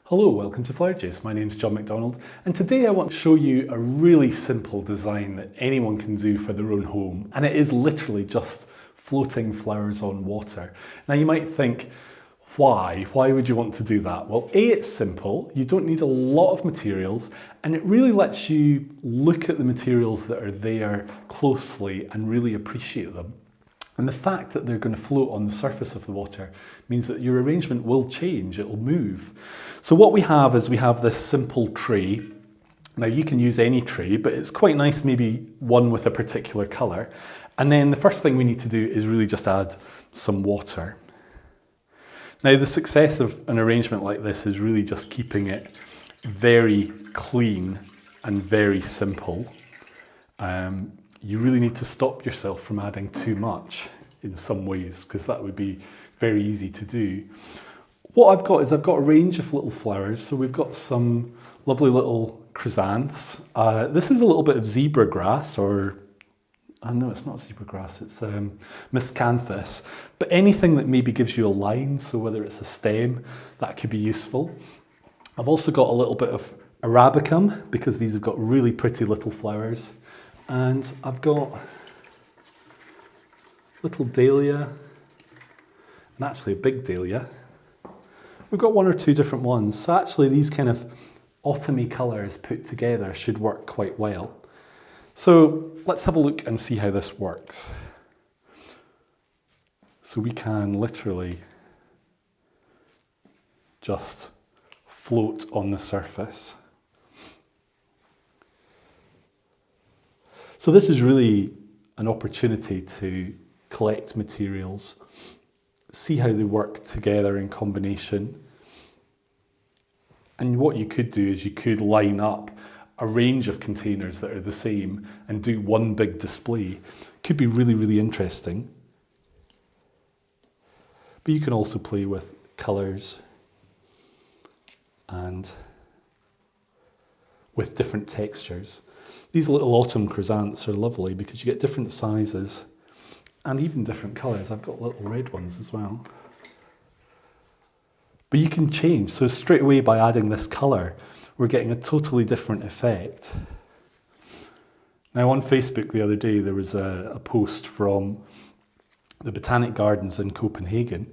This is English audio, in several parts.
Hello, welcome to Flower Juice. My name's John McDonald, and today I want to show you a really simple design that anyone can do for their own home, and it is literally just floating flowers on water. Now you might think, why? Why would you want to do that? Well, A, it's simple, you don't need a lot of materials, and it really lets you look at the materials that are there closely and really appreciate them. And the fact that they're going to float on the surface of the water means that your arrangement will change, it will move. So what we have is we have this simple tray. Now you can use any tray, but it's quite nice maybe one with a particular colour. And then the first thing we need to do is really just add some water. Now the success of an arrangement like this is really just keeping it very clean and very simple. You really need to stop yourself from adding too much in some ways, because that would be very easy to do. What I've got is I've got a range of little flowers. So we've got some lovely little chrysanthemums. This is a little bit of zebra grass, or no, it's not zebra grass, it's miscanthus. But anything that maybe gives you a line, so whether it's a stem, that could be useful. I've also got a little bit of arabicum, because these have got really pretty little flowers. And I've got little dahlia, and actually a big dahlia. We've got one or two different ones. So actually these kind of autumny colours put together should work quite well. So let's have a look and see how this works. So we can literally just float on the surface. So this is really an opportunity to collect materials, see how they work together in combination. And what you could do is you could line up a range of containers that are the same and do one big display. Could be really, really interesting. But you can also play with colours and with different textures. These little autumn chrysanthemums are lovely because you get different sizes and even different colours. I've got little red ones as well. But you can change. So straight away by adding this colour, we're getting a totally different effect. Now on Facebook the other day, there was a post from the Botanic Gardens in Copenhagen.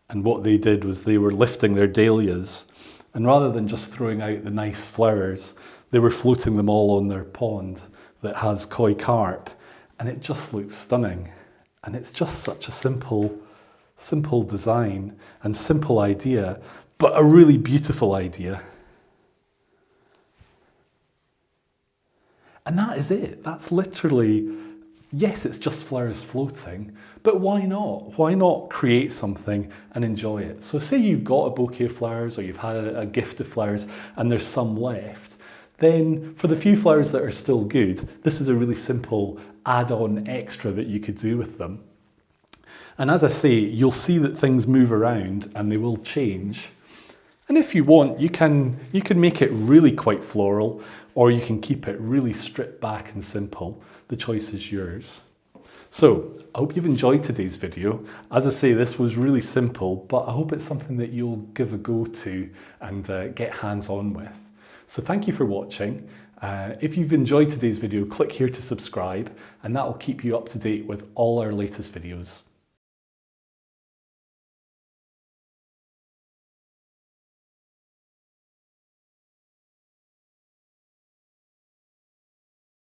And what they did was they were lifting their dahlias, and rather than just throwing out the nice flowers, they were floating them all on their pond that has koi carp, and it just looked stunning. And it's just such a simple design and simple idea, but a really beautiful idea. And that is it. That's literally, yes, it's just flowers floating, but why not? Why not create something and enjoy it? So say you've got a bouquet of flowers, or you've had a gift of flowers and there's some left. Then for the few flowers that are still good, this is a really simple add-on extra that you could do with them. And as I say, you'll see that things move around and they will change. And if you want, you can make it really quite floral, or you can keep it really stripped back and simple. The choice is yours. So I hope you've enjoyed today's video. As I say, this was really simple, but I hope it's something that you'll give a go to and get hands-on with. So thank you for watching. If you've enjoyed today's video, click here to subscribe, and that will keep you up to date with all our latest videos.